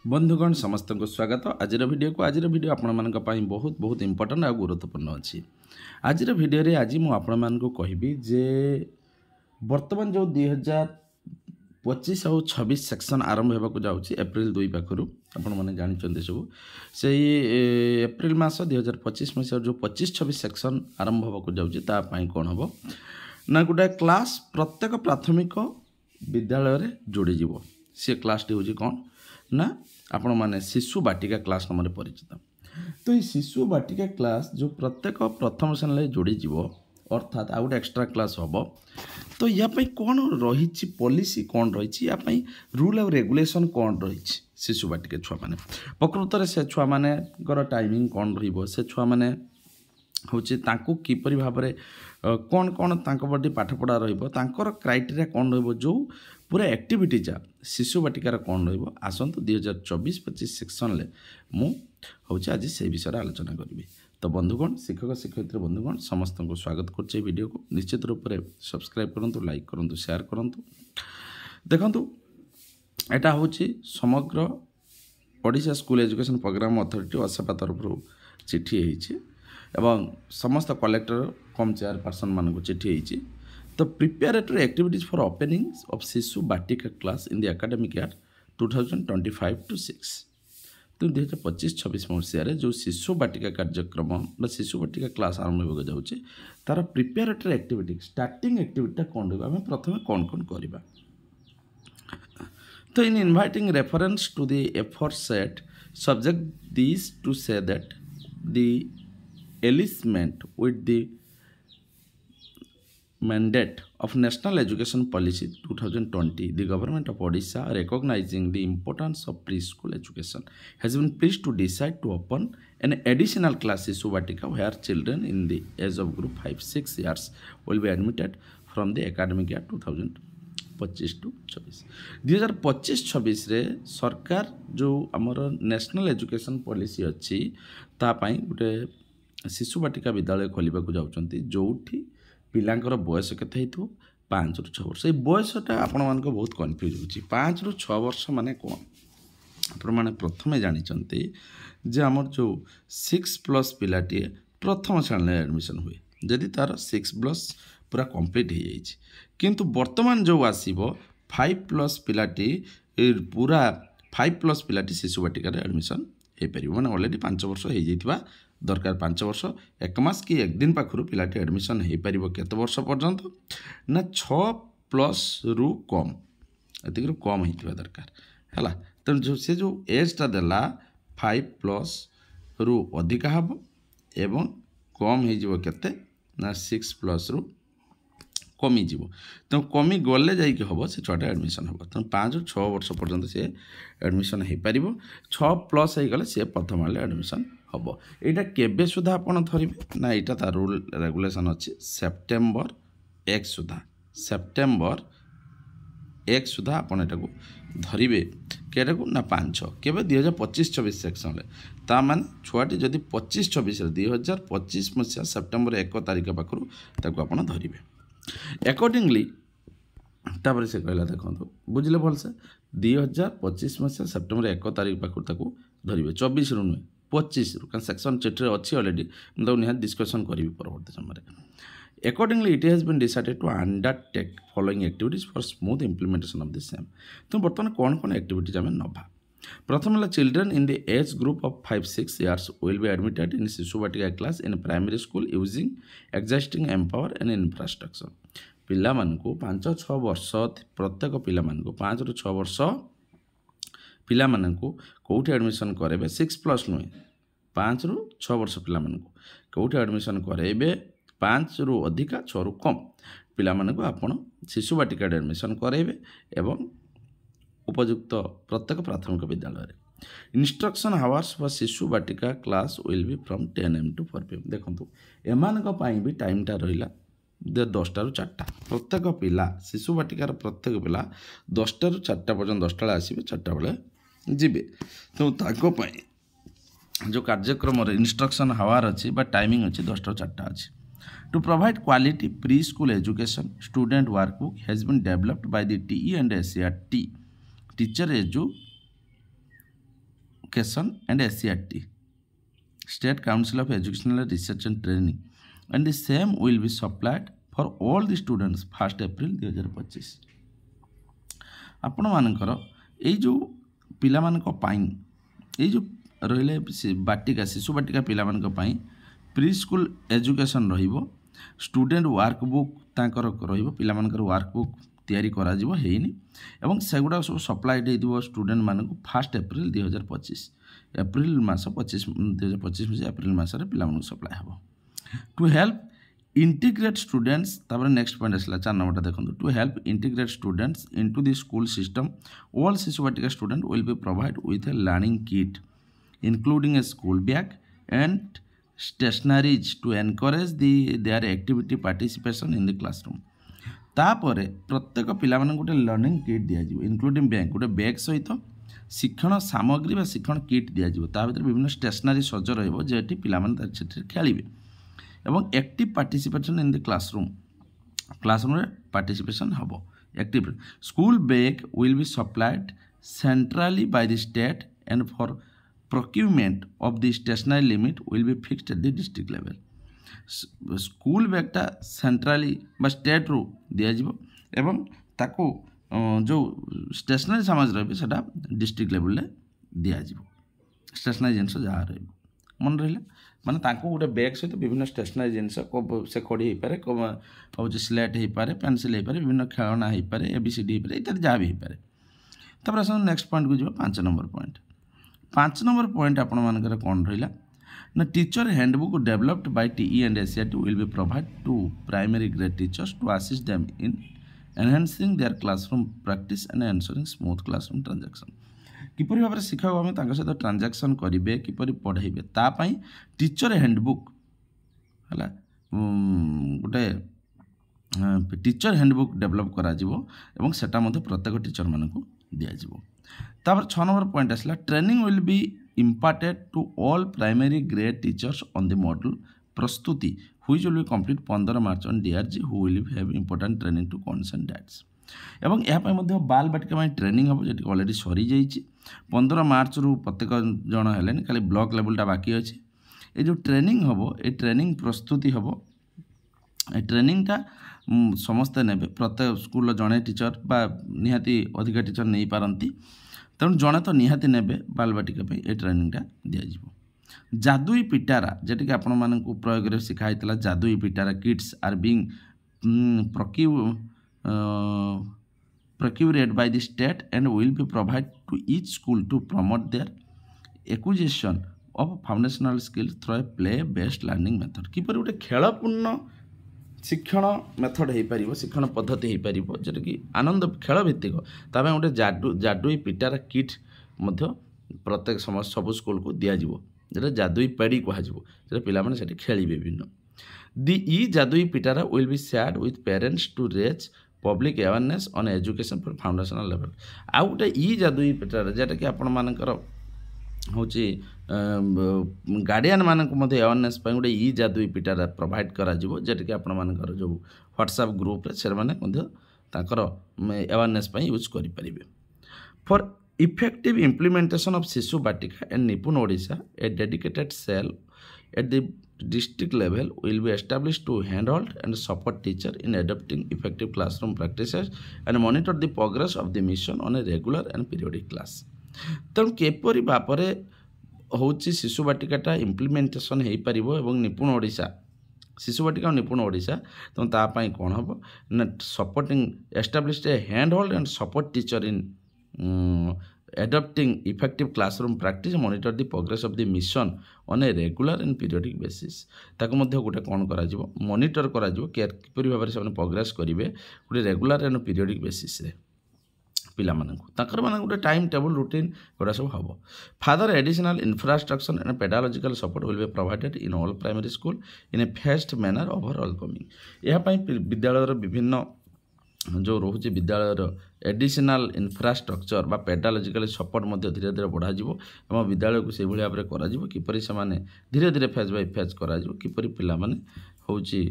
बंधुगण समस्त को स्वागत। आज वीडियो आपण मान बहुत बहुत इंपोर्टेंट और गुरुत्वपूर्ण अच्छी। आज वीडियो आज मुझे कहबी जे वर्तमान जो 2025 और 26 सेक्शन आरंभ होगा जाऊँगी एप्रिल 2 पाखु आपण मैंने जानते सब से एप्रिल मास 2025 मसीह जो 25-26 सेक्शन आरंभ होगा जाऊँगी कौन हम ना गोटे क्लास प्रत्येक प्राथमिक विद्यालय जोड़ी सी क्लासटी हूँ कौन ना आपण माने शिशु बाटिका क्लास नाम परिचित। तो ये शिशु बाटिका क्लास जो प्रत्येक प्रथम श्रेणी जोड़ी जीव अर्थात आउ गोटे एक्स्ट्रा क्लास हम तो यापाई कौन रही पॉलिसी कौन रही यापाई रूल और रेगुलेशन कौन रही शिशु बाटिका छुआ मैंने प्रकृत से छुआ माने टाइमिंग कौन से छुआ मैंने हूँ किपरि भाव में कौन कौन बड़ी पाठपढ़ा रही क्राइटेरिया कौन रो पूरा एक्टिविटी जा शिशु बाटिकार कौन रसतु 2024-25 सेक्शन मुझे आज से विषय आलोचना करी। तो बंधुगण शिक्षक शिक्षयित्री बंधुगण समस्त को स्वागत कर वीडियो को निश्चित रूप से सब्सक्राइब करूँ लाइक करूँ शेयर करूँ। देखु यहाँ हूँ Samagra Odisha school education programme authority OSEPA तरफ चिठी एवं समस्त कलेक्टर कम चेयरपर्सन मान चिठी होती। तो preparatory activities for opening of Shishu Vatika class in the academic year 2025-26 तो 2025-26 मसीह जो शिशु बाटिका कार्यक्रम शिशु बाटिका क्लास आरंभ होगा जाऊँगी तार प्रिपेरेटरी एक्टिविटी स्टार्टिंग एक्टिविटी कौन रहा आम प्रथम कौन कौन करवा। तो in inviting reference to the effort set subject this to say that the element with the mandate of National Education Policy 2020, the Government of Odisha, recognizing the importance of preschool education, has been pleased to decide to open an additional class Shisu Batika where children in the age of group 5-6 years will be admitted from the academic year 2025-26। 2025-26 रे सरकार जो आमर national education policy अच्छी तापाई गोटे शिशु बाटिका विद्यालय खोलिबा को जाउचंती जोठी पिलांकर बयस केते हेतु 5 ରୁ 6 वर्ष। ये बयसटा आपण मान को बहुत कन्फ्यूज होची 5 ରୁ 6 वर्ष माने कौन आपण माने प्रथमे जानी चंती जे हमर जो 6+ पिलाटी प्रथम श्रेणी एडमिशन हुए जदि तार 6+ पूरा कंप्लीट हो जाइए किंतु वर्तमान जो आसीबो 5+ पिलाटी पूरा 5+ पिलाटी शिशु बाटिका एडमिशन हो पार माने ऑलरेडी 5 वर्ष हो जाइथिबा दरकार 5 वर्ष 1 मास कि 1 दिन पाखु पिलाटी एडमिशन हो पार केत वर्ष पर्यंत ना 6+ रु कम एतिक कम होता दरकार है। तेणु जो से जो एजटा देला 5+ रु अधिका हम एवं कम हो केते ना 6+ रु कमी जीव तेणु कमी गले जाइए हम से छुआटा एडमिशन हम तेणु 5 ରୁ 6 वर्ष पर्यंत सी एडमिशन हो पार 6+ होगले सी प्रथम एडमिशन हम यहाँ केबे सुधा आपड़ धरवे ना यहाँ तार रूल रेगुलेशन अच्छी सेप्टेम्बर 1 सुधा सेप्टेम्बर 1 सुधा आपड़ यहाँ धरवे केटा को ना 5-6 केवे 2025-26 सेक्शन ता मान छुआटी जदि 25-26 2025 मसीहा सेप्टेम्बर 1 तारिख पाखु आपड़ धरवे अकॉर्डिंगली तापर से कहला देखो बुझे भलसे 2025 मसीहा सेप्टेम्बर 1 तारिख पाखु धरवे 24 रु नुहे 25 कारण सेक्शन चिट्ठी अच्छी अलरेडी मुझे निहात डिस्कसन करी परवर्ती समय। Accordingly it has been decided to undertake following activities for smooth implementation of the same. तो बर्तमान कौन कौन एक्टिविटीज आम नभा प्रथम है children in the age group of 5-6 years will be admitted in Shishu Vatika class in primary school using existing manpower and infrastructure. पिला मानकु 5-6 वर्ष प्रत्येक पिला मानकु 5 ରୁ 6 वर्ष पिला मानकु कोठी एडमिशन करेबे 6+ नुहे 5 ରୁ 6 वर्ष पिला मानकु कोठी एडमिशन करेबे 5 ରୁ अधिका 6 ରୁ कम पिला मानकु आपण शिशु बाटिका एडमिशन करेबे एवं उपयुक्त प्रत्येक प्राथमिक विद्यालय instruction hours for Shishu Vatika class will be from 10 AM to 4 PM। देखो एमानक पाई भी टाइमटा रहिला 10टा ରୁ 4टा प्रत्येक पिला शिशु बाटिकार प्रत्येक पिला 10टा ରୁ 4टा पर्यंत 10टा बेले आसबे 4टा बेले जीवे। तो ताको पाई जो कार्यक्रम इंस्ट्रक्शन हावर अच्छी टाइमिंग अच्छी 10टा ରୁ 4टा अच्छी। To provide quality pre school education student workbook has been developed by the TE and SCRT teacher and SCRT, State Council of Educational Research and Training, and the same will be supplied for all the students 1st April 2025। आपण मानकर ये जो पिला मानक पाई ये जो रहिले बाटिका शिशु बाटिका पिला मानक पाई प्री स्कूल एजुकेशन रहिबो, स्टूडेंट वर्कबुक तांकर रहिबो, पिला मानकर वर्कबुक तैयारी करा जिवो हेइनी एवं सेगुडा सब सप्लाई देइदिबो स्टूडेंट मानक 1st एप्रिल 2025 एप्रिल मास 2025 एप्रिल मास रे पिला मानक सप्लाई हबो टू हेल्प integrate students। तापर नेक्स्ट पॉइंट आसला 4 नंबर देखो, to help integrate students into the school system all Shishu Vatika student will be provide with a learning kit including a school bag and stationeries to encourage their activity participation in the classroom. तापर प्रत्येक पिला मानक गोटे learning kit दिया जिवो including bag, गोटे bag सहित शिक्षण सामग्री बा शिक्षण किट दिया जिवो, ता भीतर विभिन्न स्टेशनरी सज रहइबो जेठी पिला माने सेठी खेलिबे एवं active participation in the classroom रे पार्टिसिपेशन हबो active. School bag will be supplied centrally by the state and for procurement of the stationery limit will be fixed at the district level. School बैगटा centrally बा state रू दिया जिवो एवं ताको जो स्टेशनरी सामग्री रही सेटा डिस्ट्रिक्ट लेवल रे दिया जिवो, स्टेशनरी जिनस जहाँ रही मन रहा माने तांको गोटे बैग सहित विभिन्न स्टेशनरी जिनस से खड़ी हो पारे हूँ स्लेट हो पारे पेनसिल हो पारे विभिन्न खेलना हो पारे ABCD हो पारे इत्यादि जहाँ भी हो पारे। तापर आस नेक्स्ट पॉइंट को जी 5 नंबर पॉइंट। 5 नंबर पॉइंट आपण मानकर कौन रहा ना teacher handbook developed by TE and SCRT will be provide to primary grade teachers to assist them in enhancing their classroom practice and ensuring smooth classroom transaction. किपरि भाव शिक्षक आम सहित ट्रांजैक्शन करेंगे किपरि पढ़ेबे तापाई टीचर हैंडबुक है गोटे टीचर हैंडबुक डेवलप करा जिवो एवं सेटा मध्य प्रत्येक टीचर मानक दिया जिवो। तापर 6 नंबर पॉइंट आसला training will be imparted to all primary grade teachers on the module Prastuti which will be complete 15 March on DRG who will have important training to concern that's. एवं यहाँ मध्य बाल बाटिका ट्रेनिंग हम जी already सरी जाइए 15 मार्च रु प्रत्येक जन है खाली ब्लॉक लेवलटा बाकी अच्छे ये जो ट्रेनिंग हम ये ट्रेनिंग प्रस्तुति हम ये ट्रेनिंगटा समस्ते ने प्रत्येक स्कूल जड़े टीचर बा निहाती अधिका टीचर नहीं पारती तेणु जड़े तो निहाती ने बाल बाटिका ये ट्रेनिंगटा दिज्व। जादुई पिटारा जेटिक आपण मानक प्रयोग शिखाई Jadui Pitara kits are being procured by the state and will be provided to each school to promote their acquisition of foundational skills through a play based learning method। किपर गोटे खेलपूर्ण शिक्षण मेथड हो पार शिक्षण पद्धति हो पार जोटा कि आनंद खेल भित्तिक ताप गोटे जादुई पिटारा किट प्रत्येक सब स्कूल को दिज्व जो जादुई पेड़ी कह पिलाने से खेल विभिन्न दी Jadui Pitara will be shared with parents to raise public awareness on education for foundational level. आउ गोटे जादुई पिटारा जोटा कि आपण मानकर हूँ गार्डियन मानक अवेयरनेस गोटे जादुई पिटारा प्रोवाइड करा जोटा कि आपण मानकर जो व्हाट्सएप ग्रुप से अवेयरनेस यूज करें for effective implementation of Shishu Vatika and Nipun Odisha a dedicated cell at the district level will be established to handhold and support teacher in adopting effective classroom practices and monitor the progress of the mission on a regular and periodic class। तेणु capri भाव हूँ शिशु बाटिकाटा implementation हो पार और निपुण ओडिशा शिशु बाटिका निपुण ओडिशा तेणु तापाई कौन हम ना supporting established a handhold and support teacher in adopting effective classroom practice monitor the progress of the mission on a regular and periodic basis। ताको मध्य गोटे कौन करा जिवो मॉनिटर करा जिवो किपरि भाबरे से प्रोग्रेस करिवे गोटे रेगुलर एंड पीरियडिक बेसिस रे पिला मानकु ताकर माने गोटे टाइम टेबल रूटीन गोटा सब हबो। Further additional infrastructure and pedagogical support will be provided in all primary school in a phased manner over all coming. यह विद्यालय विभिन्न जो रोचे विद्यालय एडिशनल इंफ्रास्ट्रक्चर बा पेडालॉजिकल सपोर्ट धीरे धीरे बढ़ा और विद्यालय को से भाव में किपरि से धीरे धीरे फेज बाय फेज किपरि पिला माने होची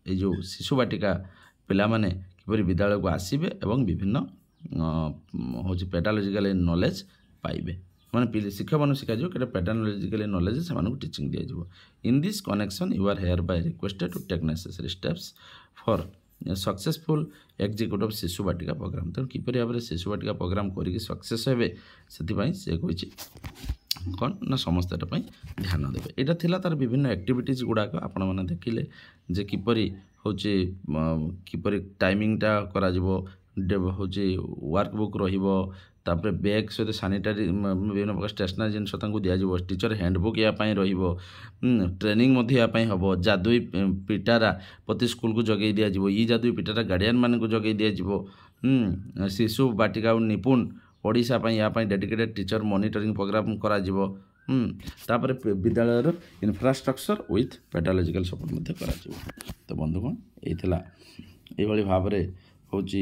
जो शिशु बाटिका पिला माने किपरि विद्यालय को आसीबे एवं विभिन्न ହେଉଛି ପେଡାଲୋଜିକାଲି ନଲେଜ ପାଇବେ ମାନେ ଶିକ୍ଷକମାନଙ୍କୁ ଶିଖାଯିବ କେତେ ପେଡାଲୋଜିକାଲି ନଲେଜ ସେମାନଙ୍କୁ ଟିଚିଂ ଦିଆଯିବ। In this connection you are hereby requested to take necessary steps for successful execute of Shishu Vatika programme. ତେଣୁ କିପରି ଭାବରେ ଶିଶୁ ବାଟିକା ପ୍ରୋଗ୍ରାମ କରିକି ସକ୍ସେସ୍ ହେବେ ସେଥିପାଇଁ ସେ କହିଛି କ'ଣ ନା ସମସ୍ତେ ଏଟା ପାଇଁ ଧ୍ୟାନ ଦେବେ। ଏଇଟା ଥିଲା ତାର ବିଭିନ୍ନ ଆକ୍ଟିଭିଟିଜ୍ ଗୁଡ଼ାକ ଆପଣମାନେ ଦେଖିଲେ ଯେ କିପରି ହେଉଛି କିପରି ଟାଇମିଂଟା କରାଯିବ ହେଉଛି ୱାର୍କ ବୁକ୍ ରହିବ ତାପରେ ବ୍ୟାଗ୍ ସହିତ ସାନିଟାରୀ ବିଭିନ୍ନ ପ୍ରକାର ଷ୍ଟେସନାରୀ ଜିନିଷ ତାଙ୍କୁ ଦିଆଯିବ ଟିଚର ହ୍ୟାଣ୍ଡବୁକ୍ ୟା ପାଇଁ ରହିବ ଟ୍ରେନିଂ ମଧ୍ୟ ୟା ପାଇଁ ହେବ ଯାଦୁଇ ପିଟାରା ପ୍ରତି ସ୍କୁଲକୁ ଯୋଗାଇ ଦିଆଯିବ ଇ ଯାଦୁଇ ପିଟାରା ଗାର୍ଡ଼ିଆନ୍ ମାନଙ୍କୁ ଯୋଗାଇ ଦିଆଯିବ ଶିଶୁ ବାଟିକା ଆଉ ନିପୁଣ ଓଡ଼ିଶା ପାଇଁ ୟା ପାଇଁ ଡେଡିକେଟେଡ୍ ଟିଚର ମନିଟରିଂ ପ୍ରୋଗ୍ରାମ କରାଯିବ ତାପରେ ବିଦ୍ୟାଳୟର ଇନଫ୍ରାଷ୍ଟ୍ରକ୍ଚର ୱିଥ୍ ପେଡାଲୋଜିକାଲ ସପୋର୍ଟ ମଧ୍ୟ କରାଯିବ। ତ ବନ୍ଧୁଗଣ ଏଇଥିଲା ଏଇଭଳି ଭାବରେ ହେଉଛି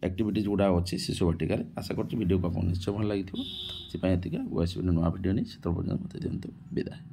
ଆକ୍ଟିଭିଟିଜ୍ ଗୁଡ଼ା ଅଛି ଶିଶୁ ବାଟିକାରେ। ଆଶା କରୁଛି ଭିଡ଼ିଓକୁ ଆପଣଙ୍କୁ ନିଶ୍ଚୟ ଭଲ ଲାଗିଥିବ। ସେଥିପାଇଁ ଏତିକି ଆସିବି ନୂଆ ଭିଡ଼ିଓ ନେଇ ସେତେବେଳେ ପର୍ଯ୍ୟନ୍ତ ମୋତେ ଦିଅନ୍ତୁ ବିଦାୟ।